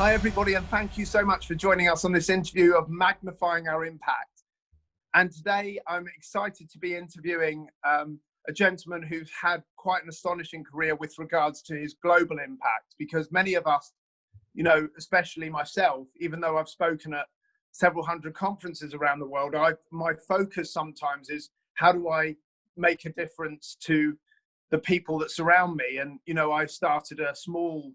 Hi, everybody, and thank you so much for joining us on this interview of Magnifying Our Impact. And today I'm excited to be interviewing a gentleman who's had quite an astonishing career with regards to his global impact, because many of us, you know, especially myself, even though I've spoken at several hundred conferences around the world, my focus sometimes is how do I make a difference to the people that surround me? And, you know, I started a small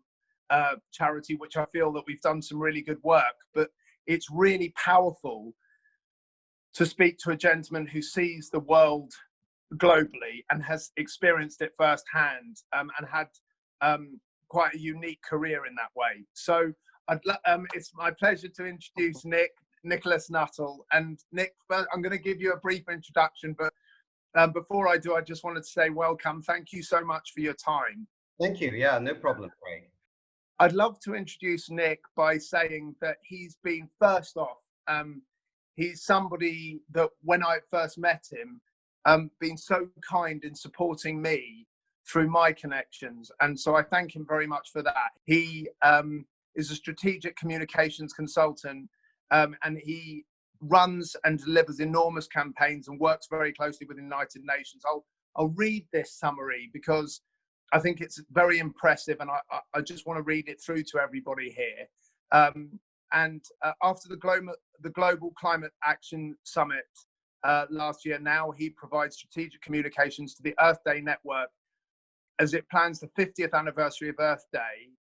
charity, which I feel that we've done some really good work, but it's really powerful to speak to a gentleman who sees the world globally and has experienced it firsthand, and had quite a unique career in that way. So it's my pleasure to introduce Nicholas Nuttall. And Nick, I'm going to give you a brief introduction, but before I do, I just wanted to say welcome. Thank you so much for your time. Thank you. Yeah, no problem, Craig. I'd love to introduce Nick by saying that he's been, first off, he's somebody that when I first met him, been so kind in supporting me through my connections. And so I thank him very much for that. He is a strategic communications consultant, and he runs and delivers enormous campaigns and works very closely with the United Nations. I'll read this summary because I think it's very impressive, and I just want to read it through to everybody here. After the Global Climate Action Summit last year, now he provides strategic communications to the Earth Day Network as it plans the 50th anniversary of Earth Day.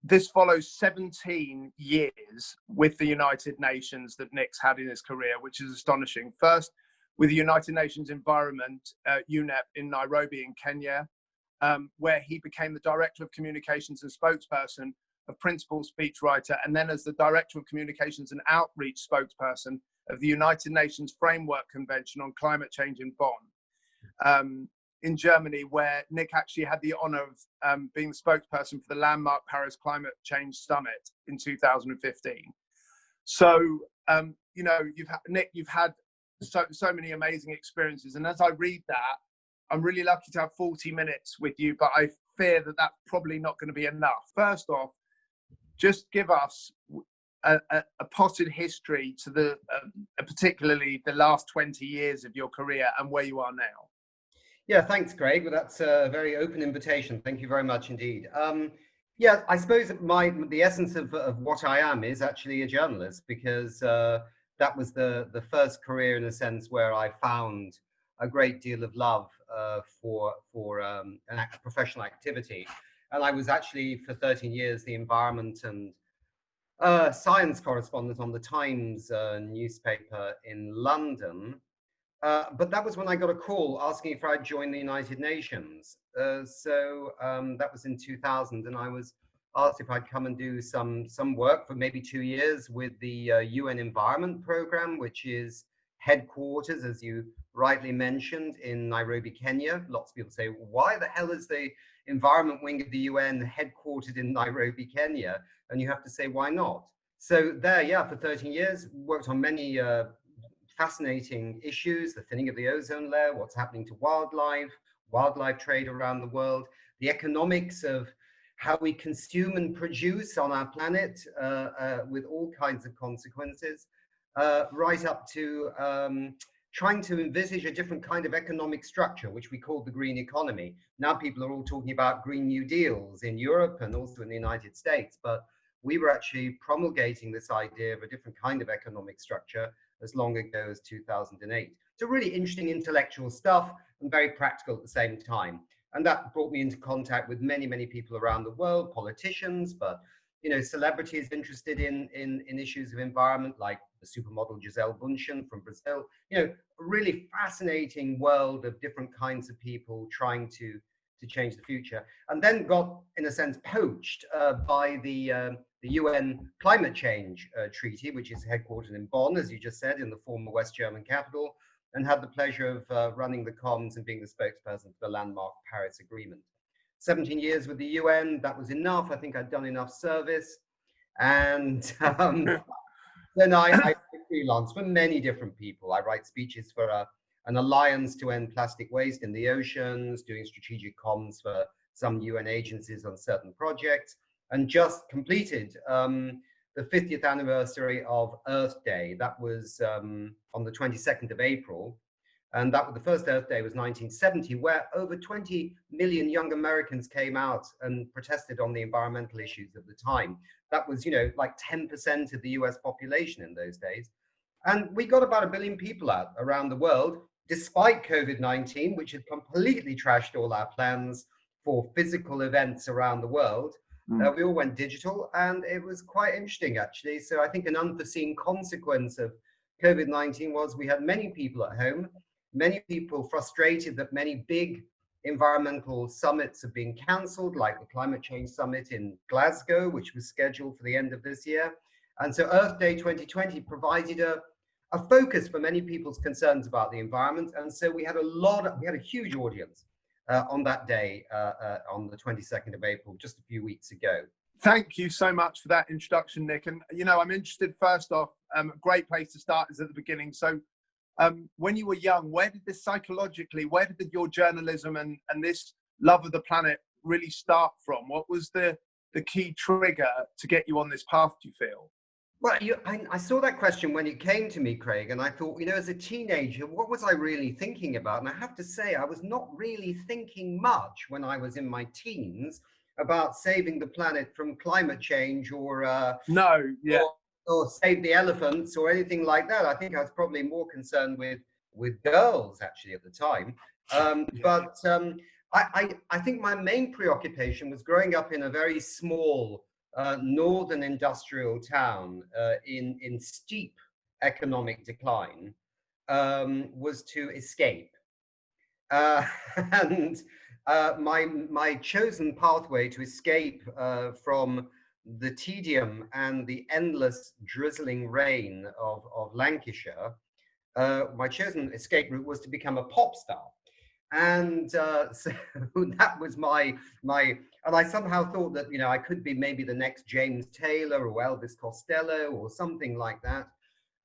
This follows 17 years with the United Nations that Nick's had in his career, which is astonishing. First, with the United Nations Environment, UNEP, in Nairobi in Kenya, where he became the Director of Communications and spokesperson, a principal speechwriter, and then as the Director of Communications and Outreach spokesperson of the United Nations Framework Convention on Climate Change in Bonn, in Germany, where Nick actually had the honor of being the spokesperson for the landmark Paris Climate Change Summit in 2015. So, you know, Nick, you've had so many amazing experiences, and as I read that, I'm really lucky to have 40 minutes with you, but I fear that that's probably not going to be enough. First off, just give us a potted history to particularly the last 20 years of your career and where you are now. Yeah, thanks, Craig. Well, that's a very open invitation. Thank you very much indeed. Yeah, I suppose the essence of what I am is actually a journalist, because that was the first career, in a sense, where I found a great deal of love for professional activity. And I was actually, for 13 years, the environment and science correspondent on the Times newspaper in London. But that was when I got a call asking if I'd join the United Nations. So that was in 2000, and I was asked if I'd come and do some work for maybe 2 years with the UN Environment Programme, which is headquarters, as you rightly mentioned, in Nairobi, Kenya. Lots of people say, why the hell is the Environment Wing of the UN headquartered in Nairobi, Kenya? And you have to say, why not? So there, yeah, for 13 years, worked on many fascinating issues: the thinning of the ozone layer, what's happening to wildlife trade around the world, the economics of how we consume and produce on our planet, with all kinds of consequences, right up to trying to envisage a different kind of economic structure, which we call the green economy. Now people are all talking about Green New Deals in Europe and also in the United States, but we were actually promulgating this idea of a different kind of economic structure as long ago as 2008. So really interesting intellectual stuff and very practical at the same time. And that brought me into contact with many, many people around the world, politicians, but, you know, celebrities interested in issues of environment, like the supermodel Gisele Bundchen from Brazil. You know, a really fascinating world of different kinds of people trying to change the future. And then got, in a sense, poached by the UN Climate Change Treaty, which is headquartered in Bonn, as you just said, in the former West German capital, and had the pleasure of running the comms and being the spokesperson for the landmark Paris Agreement. 17 years with the UN, that was enough. I think I'd done enough service. And then I freelance for many different people. I write speeches for an alliance to end plastic waste in the oceans, doing strategic comms for some UN agencies on certain projects, and just completed the 50th anniversary of Earth Day. That was on the 22nd of April. And that was the first Earth Day was 1970, where over 20 million young Americans came out and protested on the environmental issues at the time. That was, like 10% of the US population in those days. And we got about 1 billion people out around the world, despite COVID-19, which had completely trashed all our plans for physical events around the world. We all went digital, and it was quite interesting, actually. So I think an unforeseen consequence of COVID-19 was we had many people at home, many people frustrated that many big environmental summits have been cancelled, like the Climate Change Summit in Glasgow, which was scheduled for the end of this year. And so Earth Day 2020 provided a focus for many people's concerns about the environment. And so we had a huge audience on that day, on the 22nd of April, just a few weeks ago. Thank you so much for that introduction, Nick. And, I'm interested, first off, a great place to start is at the beginning. So when you were young, where did your journalism and this love of the planet really start from? What was the key trigger to get you on this path, do you feel? Well, I saw that question when it came to me, Craig, and I thought, as a teenager, what was I really thinking about? And I have to say, I was not really thinking much when I was in my teens about saving the planet from climate change or save the elephants or anything like that. I think I was probably more concerned with girls actually at the time. But I think my main preoccupation was growing up in a very small northern industrial town in steep economic decline, was to escape. And my chosen pathway to escape from the tedium and the endless drizzling rain of Lancashire, my chosen escape route was to become a pop star. And so that was and I somehow thought that, I could be maybe the next James Taylor or Elvis Costello or something like that.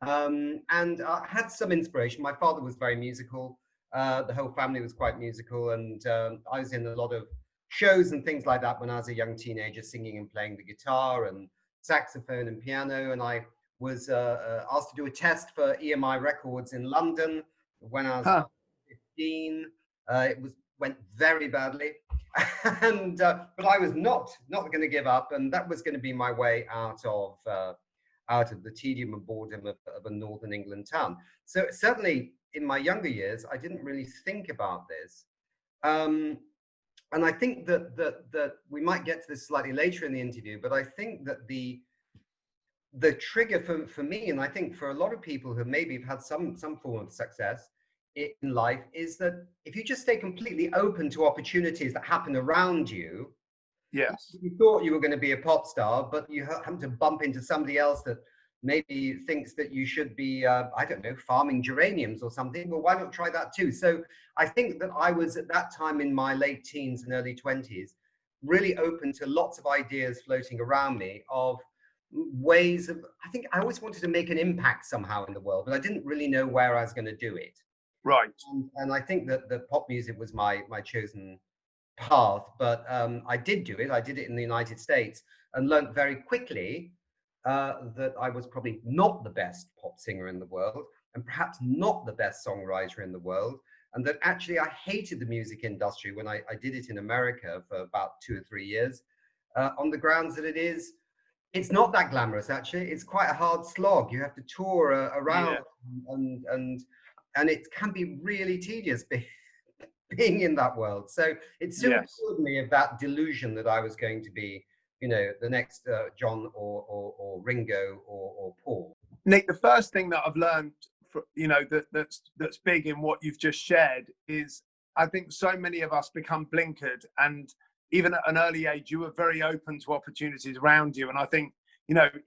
And I had some inspiration. My father was very musical. The whole family was quite musical. And I was in a lot of shows and things like that when I was a young teenager, singing and playing the guitar and saxophone and piano. And I was asked to do a test for EMI Records in London when I was 15. It went very badly, and but I was not going to give up, and that was going to be my way out of the tedium and boredom of a northern England town. So certainly in my younger years, I didn't really think about this, and I think that we might get to this slightly later in the interview. But I think that the trigger for me, and I think for a lot of people who maybe have had some form of success in life, is that if you just stay completely open to opportunities that happen around you. Yes. You thought you were going to be a pop star, but you happen to bump into somebody else that maybe thinks that you should be, I don't know, farming geraniums or something. Well, why not try that too? So I think that I was at that time in my late teens and early 20s, really open to lots of ideas floating around me of ways of, I think I always wanted to make an impact somehow in the world, but I didn't really know where I was going to do it. Right. And I think that the pop music was my chosen path, but I did do it. I did it in the United States and learned very quickly that I was probably not the best pop singer in the world, and perhaps not the best songwriter in the world, and that actually I hated the music industry when I did it in America for about 2 or 3 years, on the grounds that it's not that glamorous. Actually, it's quite a hard slog. You have to tour around, and it can be really tedious being in that world. So it soon cured me of that delusion that I was going to be, the next John or Ringo or Paul. Nick, the first thing that I've learned, that's big in what you've just shared is, I think so many of us become blinkered, and even at an early age, you were very open to opportunities around you. And I think,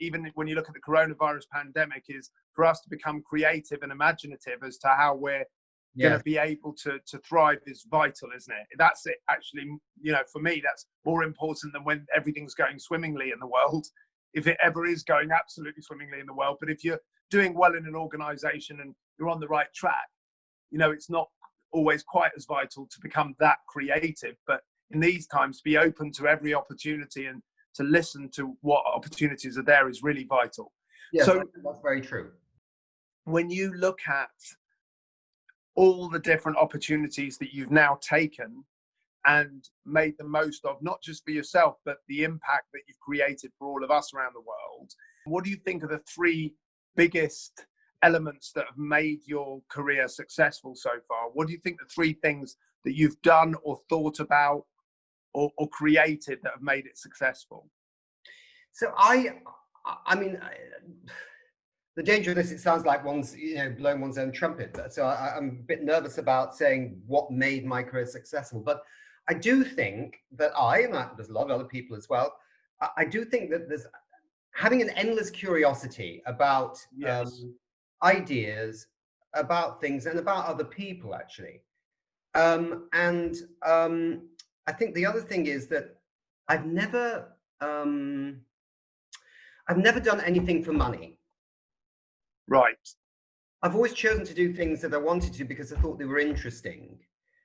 even when you look at the coronavirus pandemic, is for us to become creative and imaginative as to how we're going to be able to thrive is vital, isn't it? That's it, actually. For me, that's more important than when everything's going swimmingly in the world, if it ever is going absolutely swimmingly in the world. But if you're doing well in an organization and you're on the right track, it's not always quite as vital to become that creative. But in these times, be open to every opportunity and to listen to what opportunities are there is really vital. Yes, So that's very true. when you look at all the different opportunities that you've now taken and made the most of, not just for yourself, but the impact that you've created for all of us around the world, what do you think are the three biggest elements that have made your career successful so far? What do you think the three things that you've done or thought about or created that have made it successful? So I mean, the danger of this, it sounds like one's, blowing one's own trumpet. So I'm a bit nervous about saying what made my career successful. But I do think that and there's a lot of other people as well, I do think that there's having an endless curiosity about ideas, about things, and about other people, actually. I think the other thing is that I've never done anything for money. Right. I've always chosen to do things that I wanted to because I thought they were interesting.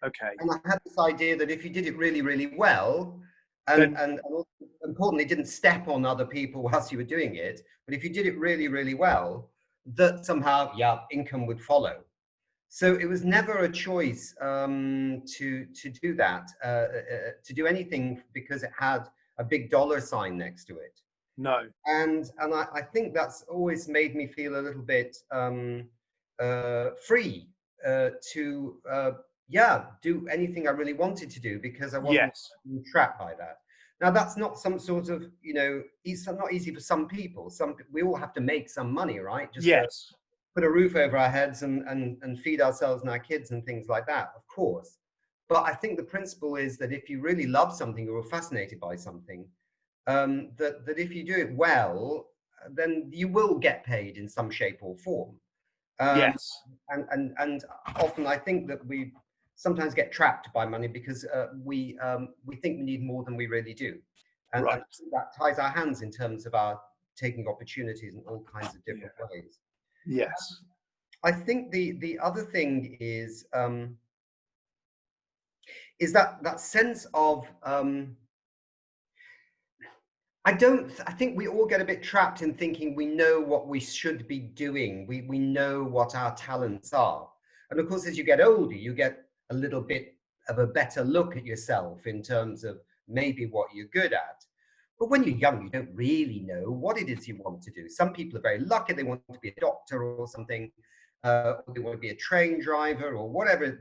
Okay. And I had this idea that if you did it really, really well, and also, importantly, didn't step on other people whilst you were doing it, but if you did it really, really well, that somehow, income would follow. So it was never a choice to do that, to do anything because it had a big dollar sign next to it. No. And I think that's always made me feel a little bit free to do anything I really wanted to do because I wasn't trapped by that. Now that's not some sort of, it's not easy for some people. We all have to make some money, right? Just to put a roof over our heads and feed ourselves and our kids and things like that, of course. But I think the principle is that if you really love something or are fascinated by something, that if you do it well, then you will get paid in some shape or form. And often I think that we sometimes get trapped by money because we think we need more than we really do. And that ties our hands in terms of our taking opportunities in all kinds of different ways. Yes. I think the other thing is that sense of I think we all get a bit trapped in thinking we know what we should be doing. We know what our talents are. And of course, as you get older, you get a little bit of a better look at yourself in terms of maybe what you're good at. But when you're young, you don't really know what it is you want to do. Some people are very lucky. They want to be a doctor or something, or they want to be a train driver or whatever.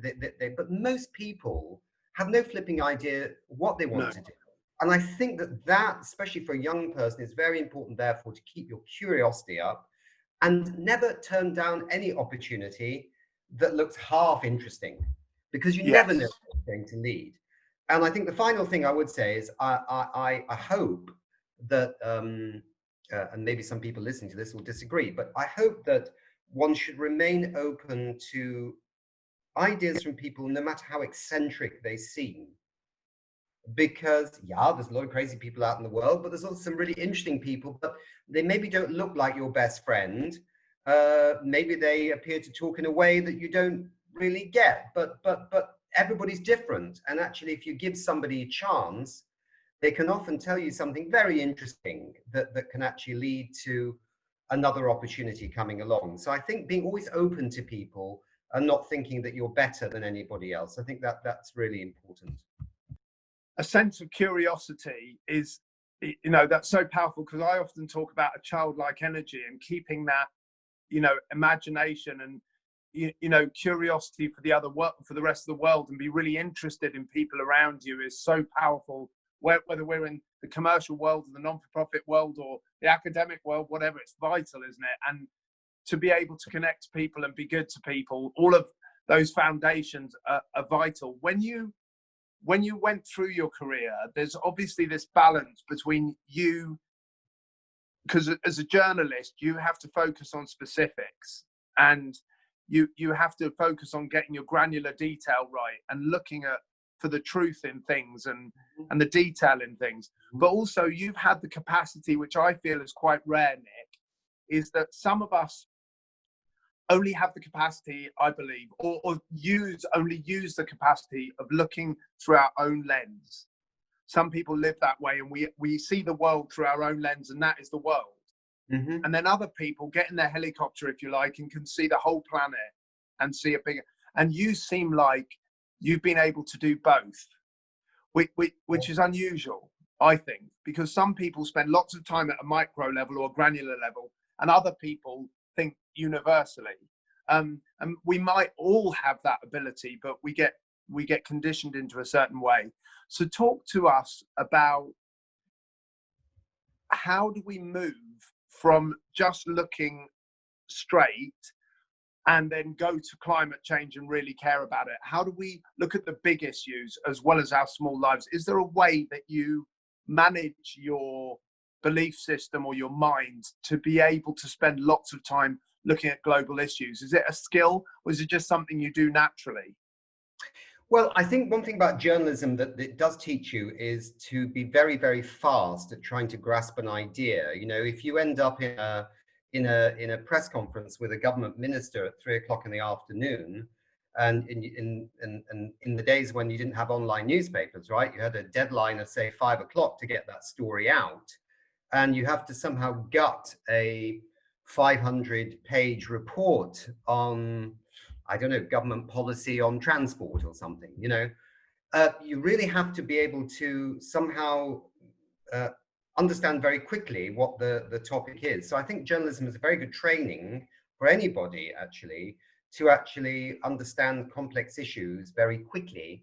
But most people have no flipping idea what they want to do. And I think that, especially for a young person, is very important, therefore, to keep your curiosity up and never turn down any opportunity that looks half interesting, because you never know where it's going to lead. And I think the final thing I would say is I hope that, and maybe some people listening to this will disagree, but I hope that one should remain open to ideas from people, no matter how eccentric they seem. Because there's a lot of crazy people out in the world, but there's also some really interesting people, but they maybe don't look like your best friend. Maybe they appear to talk in a way that you don't really get, but everybody's different. And actually, if you give somebody a chance, they can often tell you something very interesting that can actually lead to another opportunity coming along. So I think being always open to people and not thinking that you're better than anybody else, I think that's really important. A sense of curiosity is, that's so powerful, because I often talk about a childlike energy and keeping that, imagination and, curiosity for the other world, for the rest of the world, and be really interested in people around you is so powerful. Whether we're in the commercial world or the non-for-profit world or the academic world, whatever, it's vital, isn't it? And to be able to connect to people and be good to people, all of those foundations are vital. When you went through your career, there's obviously this balance between you, because as a journalist, you have to focus on specifics, and you have to focus on getting your granular detail right and looking for the truth in things and the detail in things. But also you've had the capacity, which I feel is quite rare, Nick, is that some of us only have the capacity, I believe, or only use the capacity of looking through our own lens. Some people live that way, and we see the world through our own lens, and that is the world. Mm-hmm. And then other people get in their helicopter, if you like, and can see the whole planet and see a bigger. And you seem like you've been able to do both, which is unusual, I think, because some people spend lots of time at a micro level or granular level, and other people think universally. And we might all have that ability, but we get conditioned into a certain way. So talk to us about, how do we move from just looking straight and then go to climate change and really care about it? How do we look at the big issues as well as our small lives? Is there a way that you manage your belief system or your mind to be able to spend lots of time looking at global issues? Is it a skill, or is it just something you do naturally? Well, I think one thing about journalism that it does teach you is to be very, very fast at trying to grasp an idea. You know, if you end up in a press conference with a government minister at 3 o'clock in the afternoon, and in the days when you didn't have online newspapers, right? You had a deadline of, say, 5 o'clock to get that story out, and you have to somehow gut a 500-page report on, I don't know, government policy on transport or something, you know. You really have to be able to somehow understand very quickly what the topic is. So I think journalism is a very good training for anybody, actually, to actually understand complex issues very quickly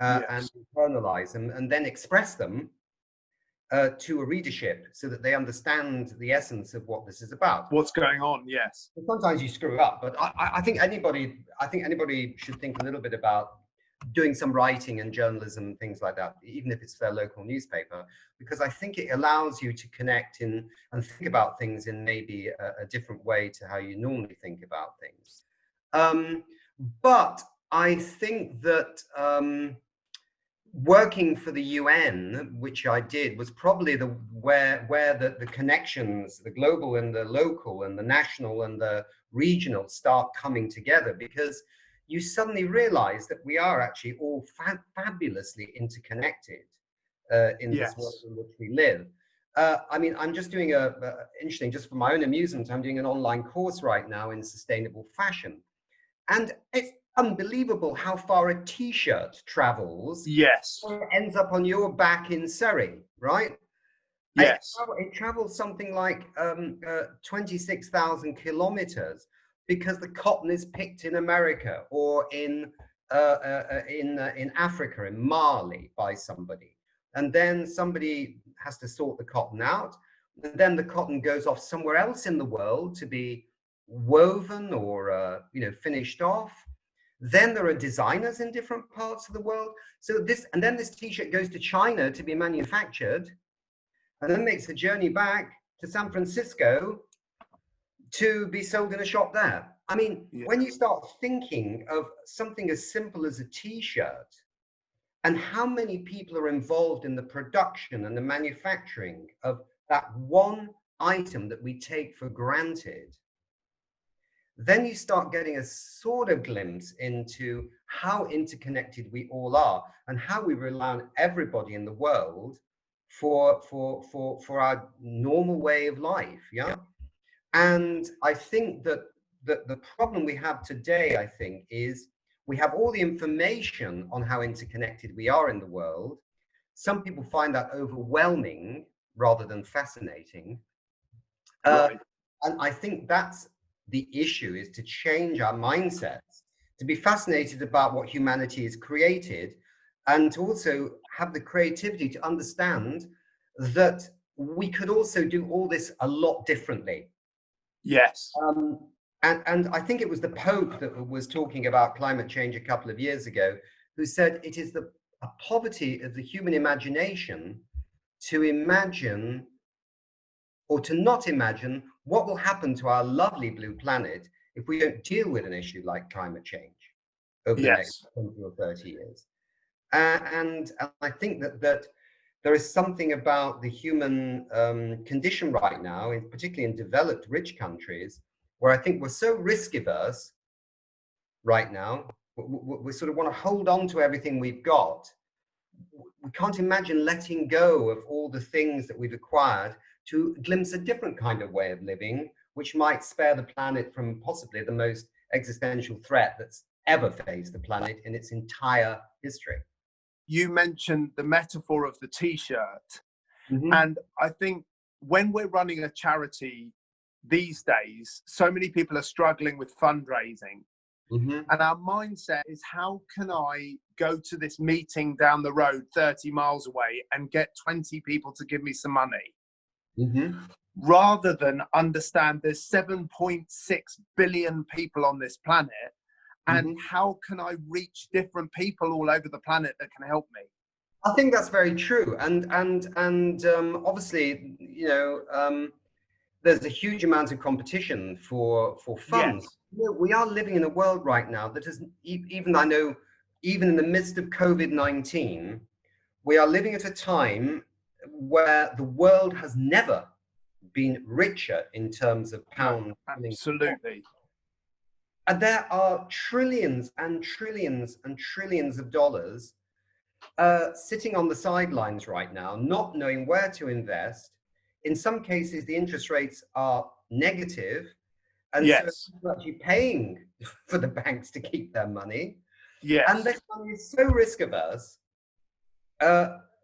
and internalize them and then express them to a readership so that they understand the essence of what this is about. What's going on? Yes. Sometimes you screw up, but I think anybody should think a little bit about doing some writing and journalism, things like that, even if it's their local newspaper, because I think it allows you to connect and think about things in maybe a different way to how you normally think about things. But I think that working for the UN, which I did, was probably where the connections, the global and the local and the national and the regional, start coming together, because you suddenly realize that we are actually all fabulously interconnected in this world in which we live. I mean, I'm just doing interesting, just for my own amusement, I'm doing an online course right now in sustainable fashion. And it's unbelievable how far a t-shirt travels. Yes. It ends up on your back in Surrey, right? Yes. It travels something like 26,000 kilometers, because the cotton is picked in America or in Africa, in Mali, by somebody. And then somebody has to sort the cotton out. And then the cotton goes off somewhere else in the world to be woven or finished off. Then there are designers in different parts of the world. So then this t-shirt goes to China to be manufactured, and then makes the journey back to San Francisco to be sold in a shop there. I mean, when you start thinking of something as simple as a t-shirt and how many people are involved in the production and the manufacturing of that one item that we take for granted, then you start getting a sort of glimpse into how interconnected we all are and how we rely on everybody in the world for our normal way of life. And I think that the problem we have today, I think, is we have all the information on how interconnected we are in the world. Some people find that overwhelming rather than fascinating. And I think that's the issue, is to change our mindsets, to be fascinated about what humanity has created, and to also have the creativity to understand that we could also do all this a lot differently. Yes. And I think it was the Pope that was talking about climate change a couple of years ago, who said it is a poverty of the human imagination to imagine or to not imagine what will happen to our lovely blue planet if we don't deal with an issue like climate change over the next 20 or 30 years. And I think that there is something about the human condition right now, particularly in developed rich countries, where I think we're so risk averse right now. We sort of want to hold on to everything we've got. We can't imagine letting go of all the things that we've acquired to glimpse a different kind of way of living, which might spare the planet from possibly the most existential threat that's ever faced the planet in its entire history. You mentioned the metaphor of the t-shirt. Mm-hmm. And I think when we're running a charity these days, so many people are struggling with fundraising. Mm-hmm. And our mindset is, how can I go to this meeting down the road 30 miles away and get 20 people to give me some money? Mm-hmm. Rather than understand there's 7.6 billion people on this planet, and Mm-hmm. how can I reach different people all over the planet that can help me? I think that's very true. And obviously, there's a huge amount of competition for funds. Yes. We are living in a world right now that is, even I know, even in the midst of COVID-19, we are living at a time where the world has never been richer in terms of pounds. No, absolutely. And there are trillions and trillions and trillions of dollars sitting on the sidelines right now, not knowing where to invest. In some cases, the interest rates are negative, and Yes. so people are actually paying for the banks to keep their money. Yes. And this money is so risk averse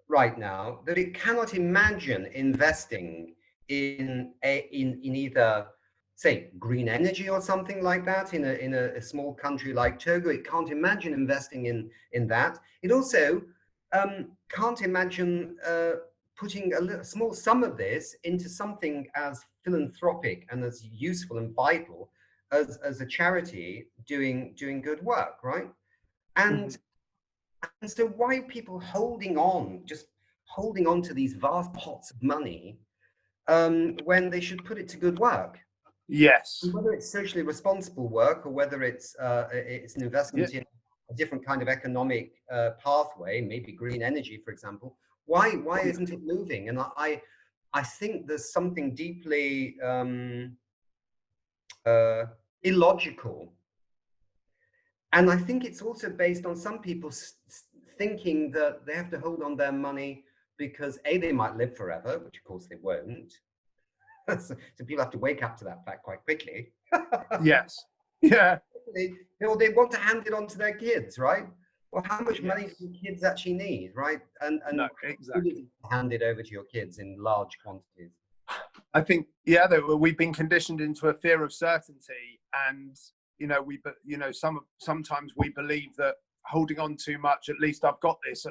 right now that it cannot imagine investing in either, say, green energy or something like that in a small country like Togo. It can't imagine investing in that. It also can't imagine putting a small sum of this into something as philanthropic and as useful and vital as a charity doing good work, right? And so why are people holding on to these vast pots of money when they should put it to good work? Yes. And whether it's socially responsible work or whether it's an investment in a different kind of economic pathway, maybe green energy, for example, why isn't it moving? And I think there's something deeply illogical. And I think it's also based on some people thinking that they have to hold on their money because A, they might live forever, which of course they won't. So people have to wake up to that fact quite quickly. Yes. Yeah. They want to hand it on to their kids, right? Well, how much money do kids actually need, right? And no, exactly. Hand it over to your kids in large quantities. I think, we've been conditioned into a fear of certainty, and sometimes we believe that holding on too much, at least I've got this.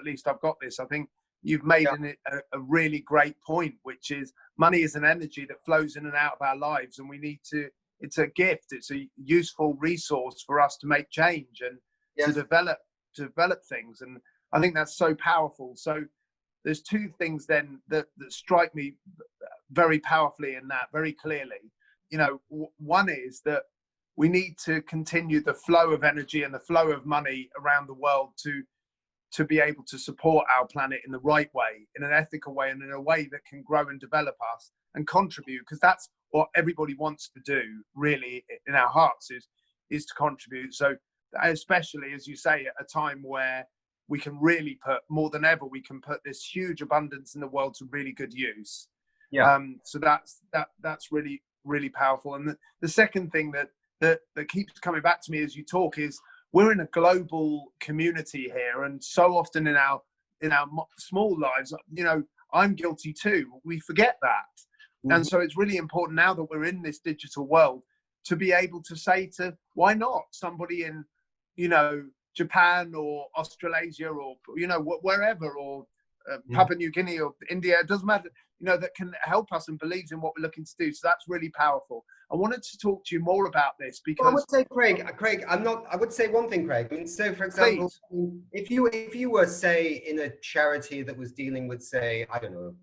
I think you've made a really great point, which is money is an energy that flows in and out of our lives, and we need to. It's a gift. It's a useful resource for us to make change and to develop things. And I think that's so powerful. So there's two things then that strike me very powerfully in that, very clearly. One is that we need to continue the flow of energy and the flow of money around the world to be able to support our planet in the right way, in an ethical way, and in a way that can grow and develop us and contribute, because that's what everybody wants to do, really, in our hearts, is to contribute. So especially, as you say, at a time where we can really put, more than ever, we can put this huge abundance in the world to really good use. So that's really, really powerful. And the second thing that keeps coming back to me as you talk is, we're in a global community here, and so often in our small lives, I'm guilty too. We forget that. And so it's really important now that we're in this digital world to be able to say to, why not somebody in, Japan or Australasia or, wherever, or Papua New Guinea or India, it doesn't matter, that can help us and believes in what we're looking to do. So that's really powerful. I wanted to talk to you more about this because I would say, Craig, I would say one thing, Craig. I mean, so for example, if you were, say, in a charity that was dealing with, say, I don't know,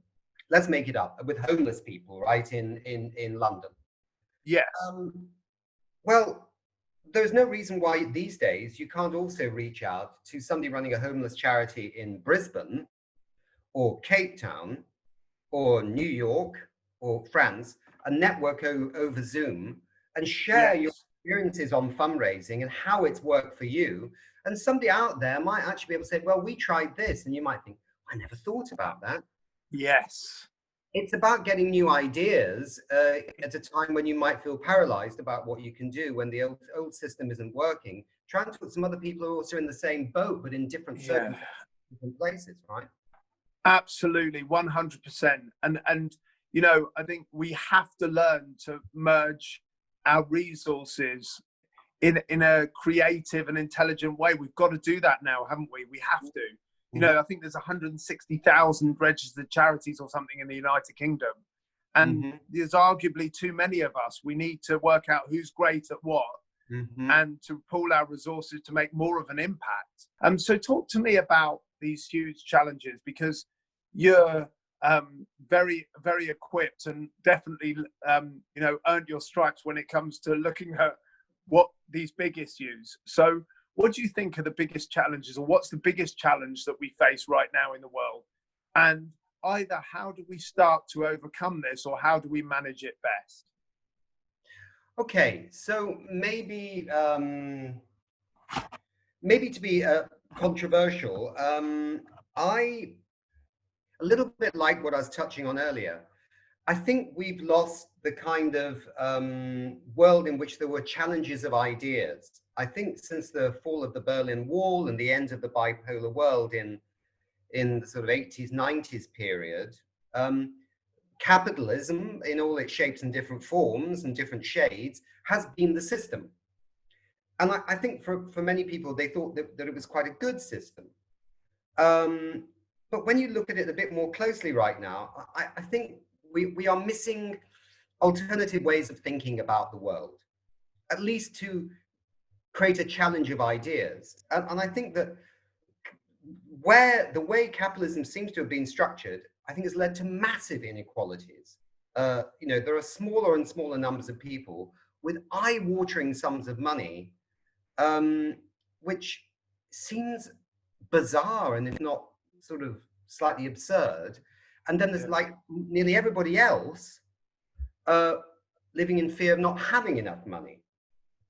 let's make it up, with homeless people, right, in London. Yes. Well, there's no reason why these days you can't also reach out to somebody running a homeless charity in Brisbane or Cape Town or New York or France, a network over Zoom, and share your Yes. experiences on fundraising and how it's worked for you. And somebody out there might actually be able to say, well, we tried this. And you might think, I never thought about that. Yes. It's about getting new ideas at a time when you might feel paralyzed about what you can do when the old system isn't working. Try and talk to some other people who are also in the same boat, but in different Yeah. circumstances, different places, right? Absolutely, 100%. And I think we have to learn to merge our resources in a creative and intelligent way. We've got to do that now, haven't we? We have to. I think there's 160,000 registered charities or something in the United Kingdom. And there's arguably too many of us. We need to work out who's great at what and to pool our resources to make more of an impact. So talk to me about these huge challenges, because you're very, very equipped and definitely, earned your stripes when it comes to looking at what these big issues. So what do you think are the biggest challenges, or what's the biggest challenge that we face right now in the world? And either how do we start to overcome this, or how do we manage it best? Okay, so maybe to be controversial, a little bit like what I was touching on earlier. I think we've lost the kind of world in which there were challenges of ideas. I think since the fall of the Berlin Wall and the end of the bipolar world in the sort of 80s, 90s period, capitalism in all its shapes and different forms and different shades has been the system. And I think for many people, they thought that it was quite a good system. But when you look at it a bit more closely right now, I think we are missing alternative ways of thinking about the world, at least to create a challenge of ideas. And I think that the way capitalism seems to have been structured, I think has led to massive inequalities. There are smaller and smaller numbers of people with eye-watering sums of money, which seems bizarre and if not sort of slightly absurd. And then there's like nearly everybody else living in fear of not having enough money.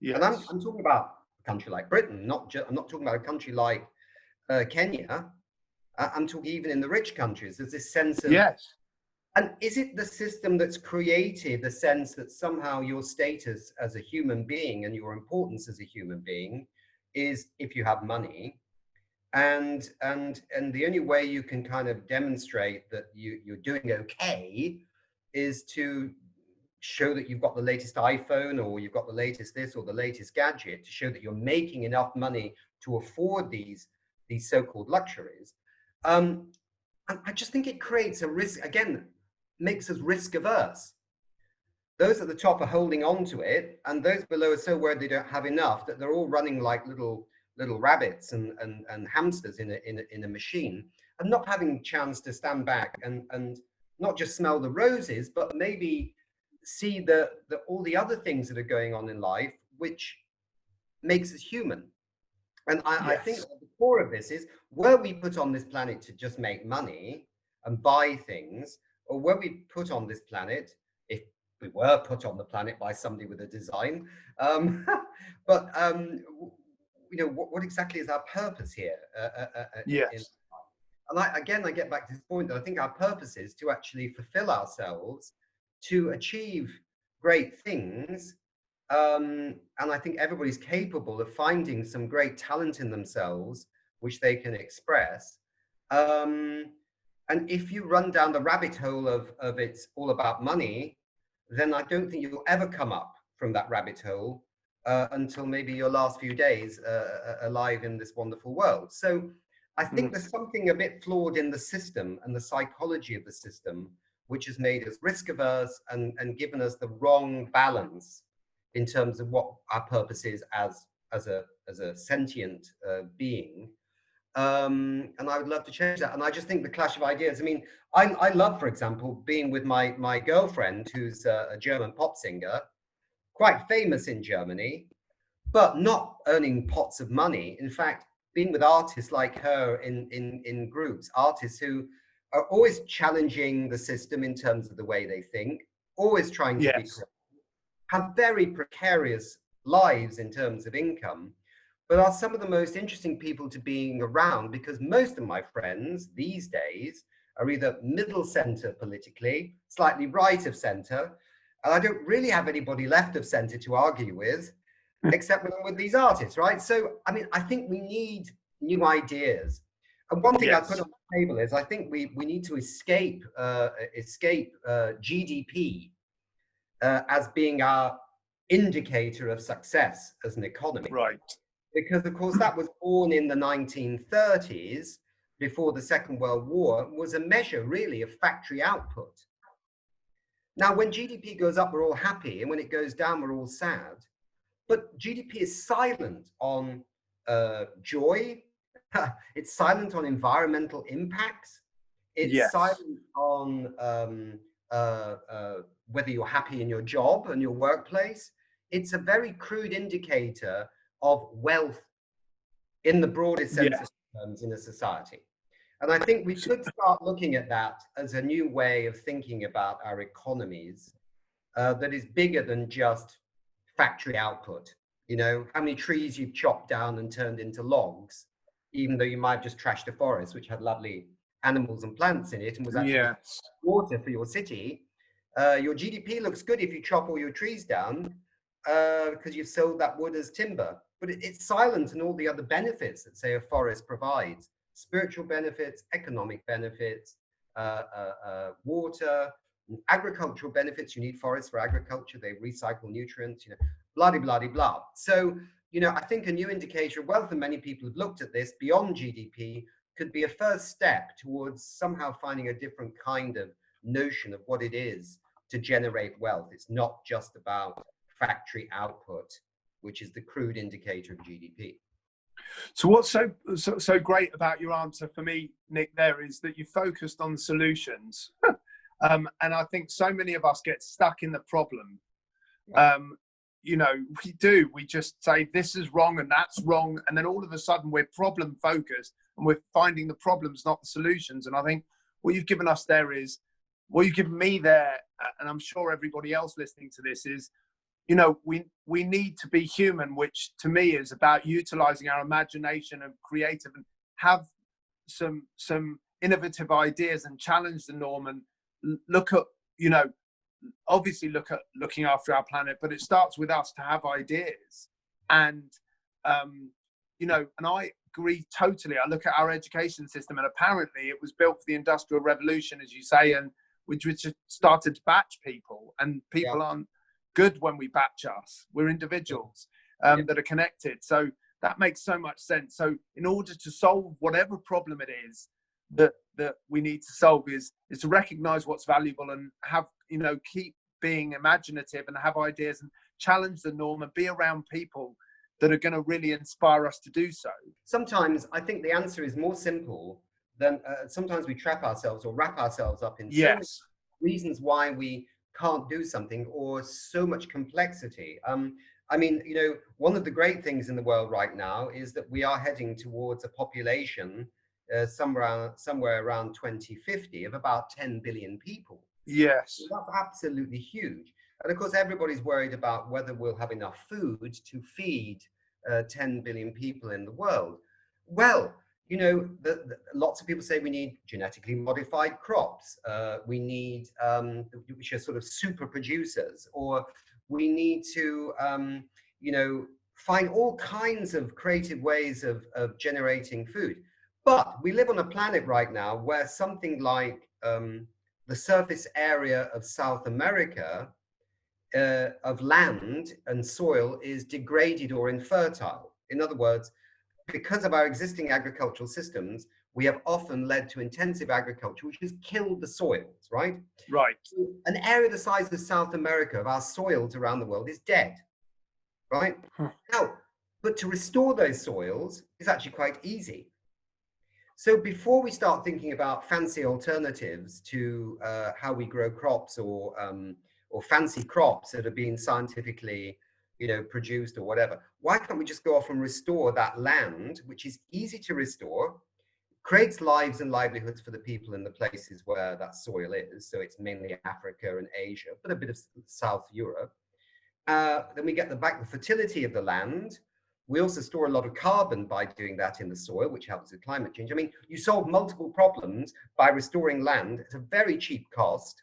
Yes. And I'm talking about a country like Britain, I'm not talking about a country like Kenya. I'm talking even in the rich countries, there's this sense of, yes. And is it the system that's created the sense that somehow your status as a human being and your importance as a human being is if you have money? And the only way you can kind of demonstrate that you're doing okay is to show that you've got the latest iPhone, or you've got the latest this or the latest gadget, to show that you're making enough money to afford these so-called luxuries. And I just think it creates a risk, again, makes us risk averse. Those at the top are holding on to it, and those below are so worried they don't have enough that they're all running like little rabbits and hamsters in a machine, and not having a chance to stand back and not just smell the roses, but maybe see all the other things that are going on in life, which makes us human. And I think at the core of this is, were we put on this planet to just make money and buy things, or were we put on this planet, if we were put on the planet by somebody with a design, but what exactly is our purpose here? Yes. And I get back to this point that I think our purpose is to actually fulfill ourselves, to achieve great things. And I think everybody's capable of finding some great talent in themselves, which they can express. And if you run down the rabbit hole of it's all about money, then I don't think you'll ever come up from that rabbit hole until maybe your last few days alive in this wonderful world. So I think there's something a bit flawed in the system and the psychology of the system, which has made us risk averse and given us the wrong balance in terms of what our purpose is as a sentient being. And I would love to change that. And I just think the clash of ideas. I mean, I love, for example, being with my girlfriend, who's a German pop singer, quite famous in Germany, but not earning pots of money. In fact, being with artists like her in groups, artists who are always challenging the system in terms of the way they think, always trying to be correct, have very precarious lives in terms of income, but are some of the most interesting people to being around, because most of my friends these days are either middle center politically, slightly right of center, and I don't really have anybody left of center to argue with, except with these artists, right? So, I mean, I think we need new ideas. And one thing I put Yes. on the table is I think we need to escape GDP as being our indicator of success as an economy. Right. Because, of course, that was born in the 1930s, before the Second World War, was a measure really of factory output. Now, when GDP goes up, we're all happy, and when it goes down, we're all sad. But GDP is silent on joy. It's silent on environmental impacts. It's Yes. silent on whether you're happy in your job and your workplace. It's a very crude indicator of wealth in the broadest sense Yes. of terms in a society. And I think we could start looking at that as a new way of thinking about our economies that is bigger than just factory output. You know, how many trees you've chopped down and turned into logs, even though you might have just trashed a forest, which had lovely animals and plants in it and was actually Yes. water for your city. Your GDP looks good if you chop all your trees down because you've sold that wood as timber. But it's silent on all the other benefits that, say, a forest provides: spiritual benefits, economic benefits, water, agricultural benefits. You need forests for agriculture. They recycle nutrients, you know, blah, blah, blah, blah. So, you know, I think a new indicator of wealth, and many people have looked at this beyond GDP, could be a first step towards somehow finding a different kind of notion of what it is to generate wealth. It's not just about factory output, which is the crude indicator of GDP. So what's so great about your answer for me, Nick, there is that you focused on solutions. And I think so many of us get stuck in the problem. You know, we just say this is wrong and that's wrong. And then all of a sudden we're problem focused and we're finding the problems, not the solutions. And I think what you've given us there is, what you've given me there, and I'm sure everybody else listening to this, is, you know, we need to be human, which to me is about utilizing our imagination and creative and have some innovative ideas and challenge the norm and look at, you know, obviously looking after our planet, but it starts with us to have ideas. And you know, and I agree totally. I look at our education system, and apparently it was built for the Industrial Revolution, as you say, and which started to batch people, and people aren't good when we batch us. We're individuals that are connected. So that makes so much sense. So in order to solve whatever problem it is that we need to solve, is to recognize what's valuable and have, you know, keep being imaginative and have ideas and challenge the norm and be around people that are going to really inspire us to do so. Sometimes I think the answer is more simple than sometimes we trap ourselves or wrap ourselves up in so many reasons why we can't do something, or so much complexity. I mean, you know, one of the great things in the world right now is that we are heading towards a population somewhere around 2050 of about 10 billion people. Yes. So that's absolutely huge. And of course, everybody's worried about whether we'll have enough food to feed 10 billion people in the world. Well, you know, lots of people say we need genetically modified crops. We need, which are sort of super producers, or we need to, you know, find all kinds of creative ways of generating food. But we live on a planet right now where something like the surface area of South America of land and soil is degraded or infertile. In other words, because of our existing agricultural systems, we have often led to intensive agriculture, which has killed the soils, right? Right. So an area the size of South America, of our soils around the world, is dead, right? Now, but to restore those soils is actually quite easy. So before we start thinking about fancy alternatives to how we grow crops, or fancy crops that are being scientifically, you know, produced or whatever, why can't we just go off and restore that land, which is easy to restore, creates lives and livelihoods for the people in the places where that soil is. So it's mainly Africa and Asia, but a bit of South Europe. Then we get the fertility of the land. We also store a lot of carbon by doing that in the soil, which helps with climate change. I mean, you solve multiple problems by restoring land at a very cheap cost.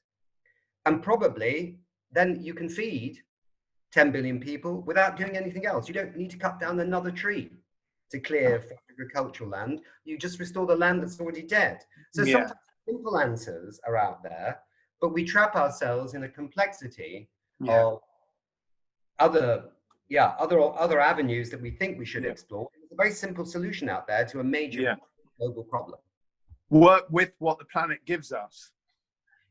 And probably then you can feed 10 billion people without doing anything else. You don't need to cut down another tree to clear for agricultural land. You just restore the land that's already dead. So Yeah. sometimes simple answers are out there, but we trap ourselves in a complexity of other avenues that we think we should explore. There's a very simple solution out there to a major global problem. Work with what the planet gives us.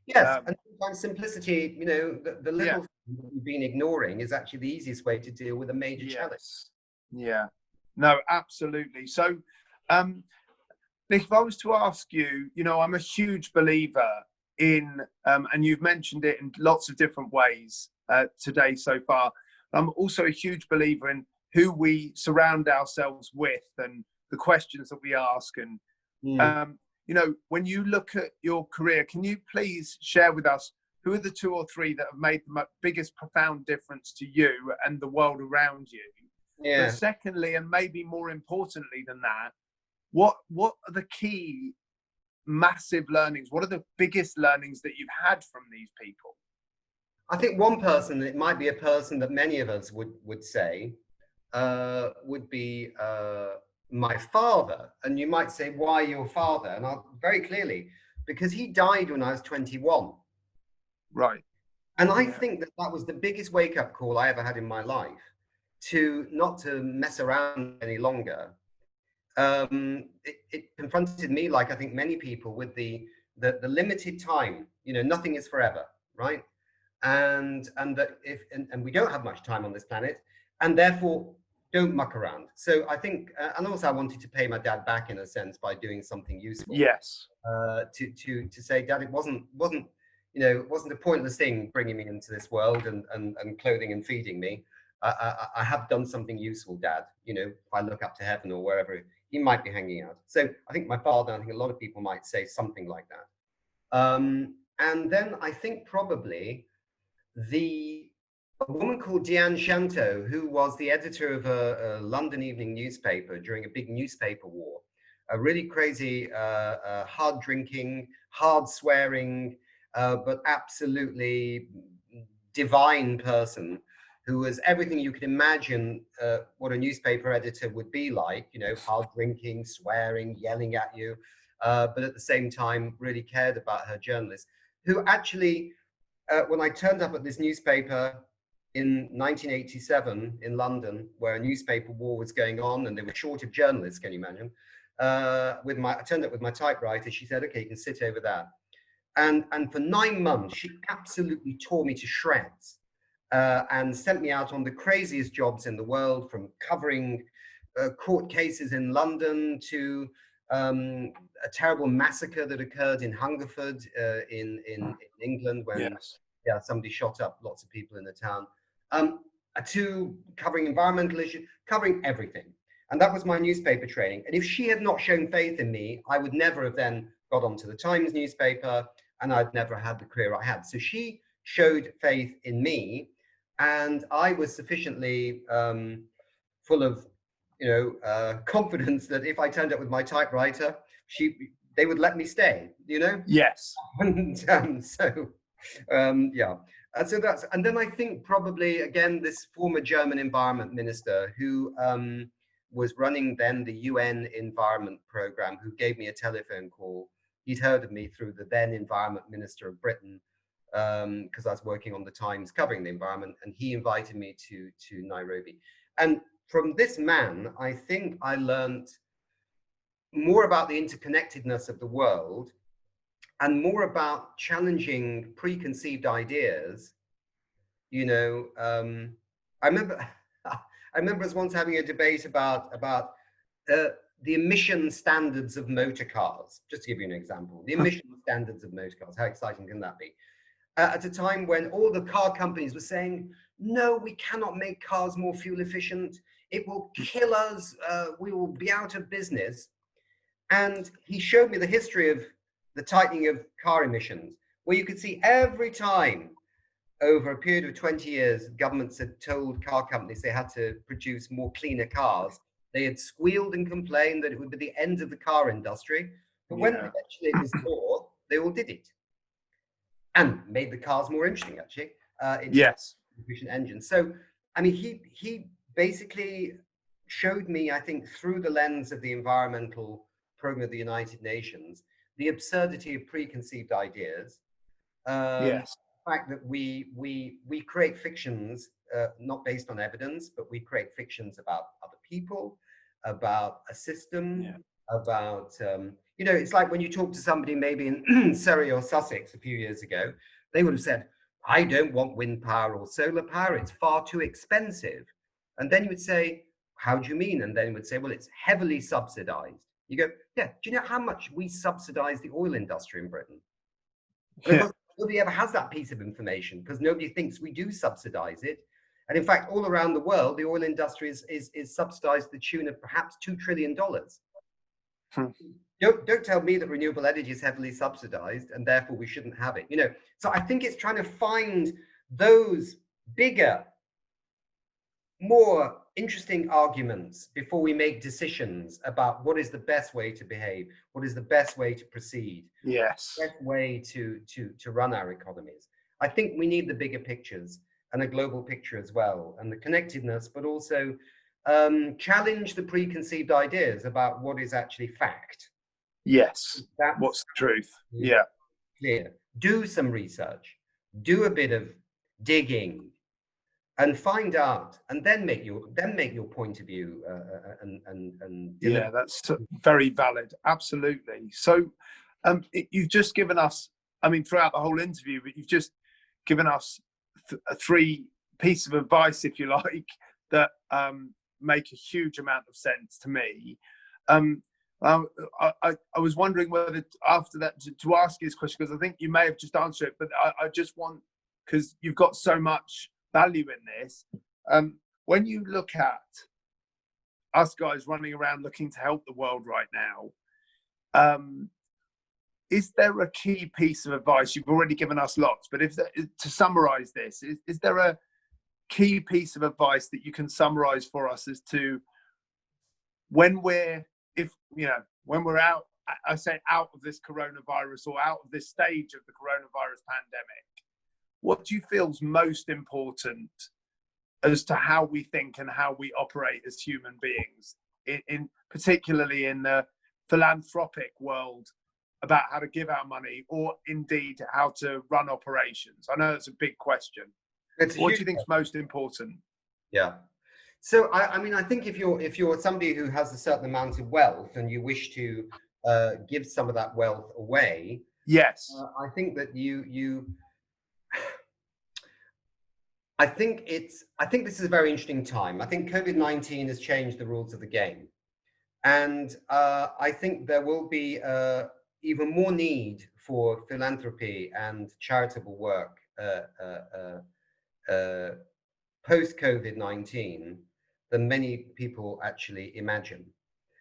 Yes, and sometimes simplicity, the little thing that we've been ignoring is actually the easiest way to deal with a major challenge. Yeah, no, absolutely. So, Nick, if I was to ask you, I'm a huge believer in, and you've mentioned it in lots of different ways today so far. I'm also a huge believer in who we surround ourselves with and the questions that we ask. And, when you look at your career, can you please share with us who are the 2 or 3 that have made the biggest profound difference to you and the world around you? But secondly, and maybe more importantly than that, what are the key massive learnings? What are the biggest learnings that you've had from these people? I think one person, it might be a person that many of us would say, would be my father. And you might say, why your father? And I'll very clearly, because he died when I was 21. Right. And I think that was the biggest wake-up call I ever had in my life, to not to mess around any longer. It confronted me, like I think many people, with the limited time. Nothing is forever, right? And that and we don't have much time on this planet, and therefore don't muck around. So I think, and also I wanted to pay my dad back in a sense by doing something useful. Yes. To say, Dad, it wasn't a pointless thing bringing me into this world and clothing and feeding me. I have done something useful, Dad. If I look up to heaven or wherever he might be hanging out. So I think my father, I think a lot of people might say something like that. And then I think probably a woman called Diane Shanto, who was the editor of a London evening newspaper during a big newspaper war, a really crazy, hard drinking, hard swearing, but absolutely divine person, who was everything you could imagine what a newspaper editor would be like, hard drinking, swearing, yelling at you, but at the same time really cared about her journalists, who actually, when I turned up at this newspaper in 1987 in London, where a newspaper war was going on and they were short of journalists, can you imagine? I turned up with my typewriter. She said, okay, you can sit over there. And for 9 months, she absolutely tore me to shreds. And sent me out on the craziest jobs in the world, from covering court cases in London to a terrible massacre that occurred in Hungerford in England, when somebody shot up lots of people in the town, to covering environmental issues, covering everything. And that was my newspaper training. And if she had not shown faith in me, I would never have then got onto the Times newspaper, and I'd never had the career I had. So she showed faith in me, and I was sufficiently full of, confidence that if I turned up with my typewriter, they would let me stay. Yes. And so that's, and then I think probably again this former German environment minister who was running then the UN environment program, who gave me a telephone call. He'd heard of me through the then environment minister of Britain, because I was working on the Times covering the environment, and he invited me to Nairobi. And from this man, I think I learned more about the interconnectedness of the world, and more about challenging preconceived ideas. I remember us once having a debate about the emission standards of motor cars. Just to give you an example, the emission standards of motor cars. How exciting can that be? At a time when all the car companies were saying, no, we cannot make cars more fuel efficient. It will kill us. We will be out of business. And he showed me the history of the tightening of car emissions, where you could see every time over a period of 20 years, governments had told car companies they had to produce more cleaner cars. They had squealed and complained that it would be the end of the car industry. But when Yeah. eventually it was law, they all did it and made the cars more interesting, actually, introduced Yes. efficient engines. So, I mean, he basically showed me, I think, through the lens of the environmental program of the United Nations, the absurdity of preconceived ideas. Yes. The fact that we create fictions not based on evidence, but we create fictions about other people, about a system, Yeah. about you know, it's like when you talk to somebody maybe in Surrey or Sussex a few years ago, they would have said, "I don't want wind power or solar power; it's far too expensive." And then you would say, "How do you mean?" And then you would say, "Well, it's heavily subsidized." You go, "Yeah, do you know how much we subsidize the oil industry in Britain?" And of Yeah. course, nobody ever has that piece of information because nobody thinks we do subsidize it. And in fact, all around the world, the oil industry is subsidized to the tune of perhaps $2 trillion. Hmm. Don't tell me that renewable energy is heavily subsidized and therefore we shouldn't have it. You know, so I think it's trying to find those bigger, more interesting arguments before we make decisions about what is the best way to behave, what is the best way to proceed, Yes. best way to run our economies. I think we need the bigger pictures and a global picture as well, and the connectedness, but also challenge the preconceived ideas about what is actually fact. Yes. That's What's the truth? Yeah. clear. Do some research, do a bit of digging, and find out, and then make your point of view and deliver. Yeah. That's very valid. Absolutely. So, you've just given us, I mean, throughout the whole interview, but you've just given us three pieces of advice, if you like, that make a huge amount of sense to me. Um, I was wondering whether after that to ask you this question, because I think you may have just answered it, but I just want, because you've got so much value in this. When you look at us guys running around looking to help the world right now, is there a key piece of advice? You've already given us lots, but to summarize this, is there a key piece of advice that you can summarize for us as to when we're out, I say out of this coronavirus or out of this stage of the coronavirus pandemic, what do you feel is most important as to how we think and how we operate as human beings, in particularly in the philanthropic world, about how to give our money or indeed how to run operations? I know it's a big question. What do you think is most important? Yeah. So I mean, I think if you're somebody who has a certain amount of wealth and you wish to give some of that wealth away, Yes. I think that I think this is a very interesting time. I think COVID-19 has changed the rules of the game, and I think there will be even more need for philanthropy and charitable work post COVID-19 than many people actually imagine.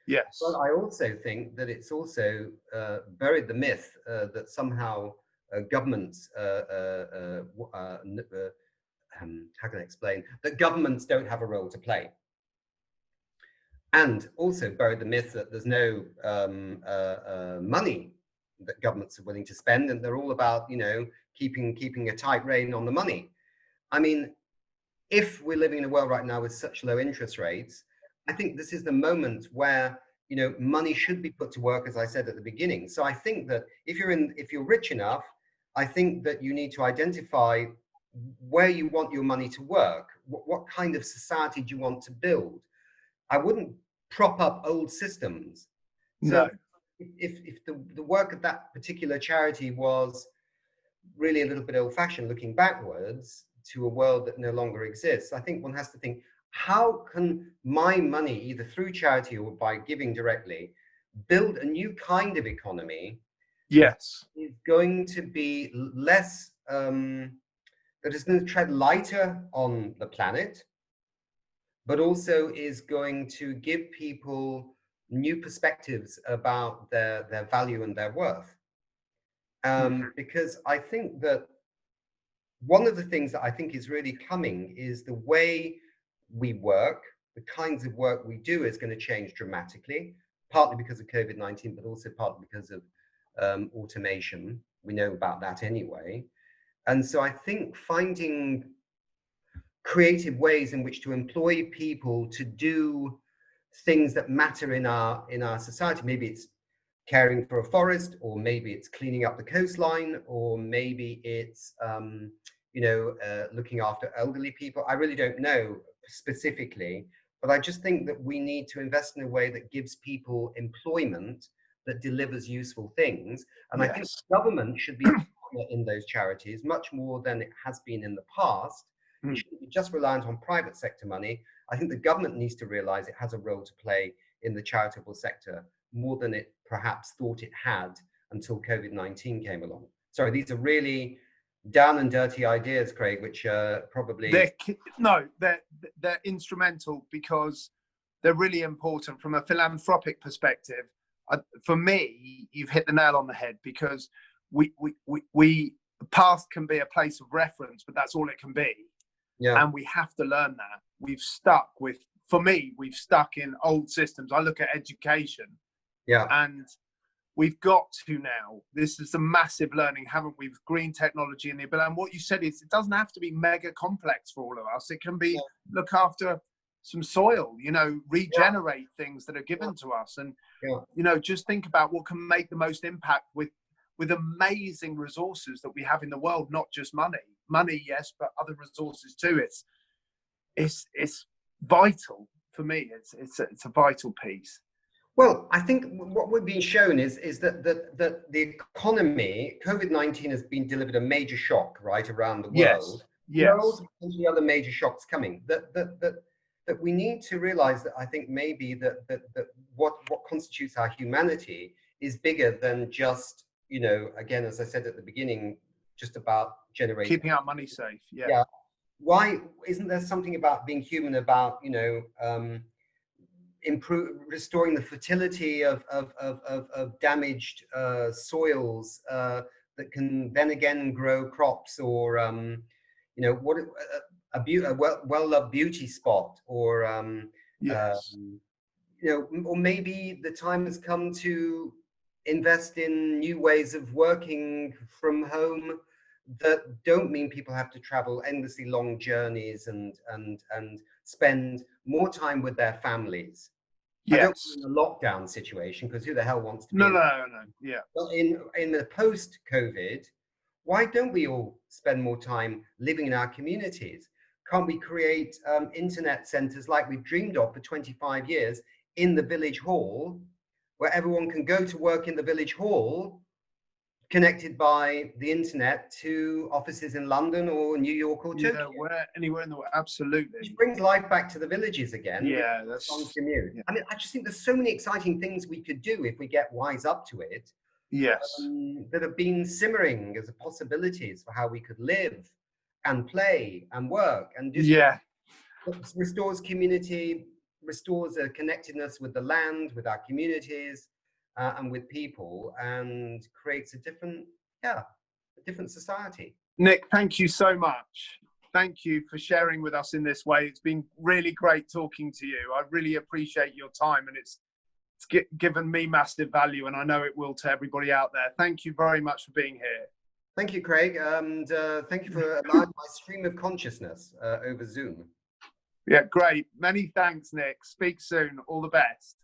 But Yes. I also think that it's also buried the myth that somehow governments, how can I explain, that governments don't have a role to play. And also buried the myth that there's no money that governments are willing to spend, and they're all about, you know, keeping a tight rein on the money. I mean, if we're living in a world right now with such low interest rates, I think this is the moment where, you know, money should be put to work, as I said at the beginning. So I think that if you're rich enough, I think that you need to identify where you want your money to work. What kind of society do you want to build? I wouldn't prop up old systems. So No. if the work of that particular charity was really a little bit old-fashioned, looking backwards to a world that no longer exists, I think one has to think, how can my money, either through charity or by giving directly, build a new kind of economy Yes. that is going to be less, that is going to tread lighter on the planet, but also is going to give people new perspectives about their value and their worth. Because I think that one of the things that I think is really coming is the way we work, the kinds of work we do is going to change dramatically, partly because of COVID-19, but also partly because of automation. We know about that anyway. And so I think finding creative ways in which to employ people to do things that matter in our society, maybe it's caring for a forest, or maybe it's cleaning up the coastline, or maybe it's looking after elderly people. I really don't know specifically, but I just think that we need to invest in a way that gives people employment that delivers useful things. And I think government should be in those charities much more than it has been in the past. It shouldn't be just reliant on private sector money. I think the government needs to realize it has a role to play in the charitable sector more than it perhaps thought it had until COVID-19 came along. Sorry, these are really down and dirty ideas, Craig, which probably... They're instrumental because they're really important from a philanthropic perspective. For me, you've hit the nail on the head, because the past can be a place of reference, but that's all it can be. Yeah. And we have to learn that. We've stuck in old systems. I look at education. Yeah. And we've got to now, this is a massive learning, haven't we, with green technology and the ability. And what you said is, it doesn't have to be mega complex for all of us. It can be look after some soil, regenerate things that are given to us. And, just think about what can make the most impact with amazing resources that we have in the world, not just money. Money, yes, but other resources too. It's vital for me. It's a vital piece. Well, I think what we've been shown is that the economy, COVID-19 has been delivered a major shock right around the world. Yes. There are also other major shocks coming. That we need to realize that I think maybe that what constitutes our humanity is bigger than just, again, as I said at the beginning, just about keeping our money safe. Yeah. Why isn't there something about being human, about restoring the fertility of damaged soils that can then again grow crops, or a well-loved beauty spot, or or maybe the time has come to invest in new ways of working from home that don't mean people have to travel endlessly long journeys and spend more time with their families. Yes. I don't mean a lockdown situation, because who the hell wants to be yeah. But in the post-COVID, why don't we all spend more time living in our communities? Can't we create internet centers like we've dreamed of for 25 years in the village hall, where everyone can go to work in the village hall, connected by the internet to offices in London or New York or Tokyo? Anywhere in the world, absolutely. Which brings life back to the villages again. Yeah, that's commute. Yeah. I mean, I just think there's so many exciting things we could do if we get wise up to it. Yes. That have been simmering as possibilities for how we could live and play and work, and just restores community, restores a connectedness with the land, with our communities, and with people, and creates a different society. Nick, thank you so much. Thank you for sharing with us in this way. It's been really great talking to you. I really appreciate your time, and it's given me massive value, and I know it will to everybody out there. Thank you very much for being here. Thank you, Craig, and thank you for allowing my stream of consciousness over Zoom. Yeah, great. Many thanks, Nick. Speak soon. All the best.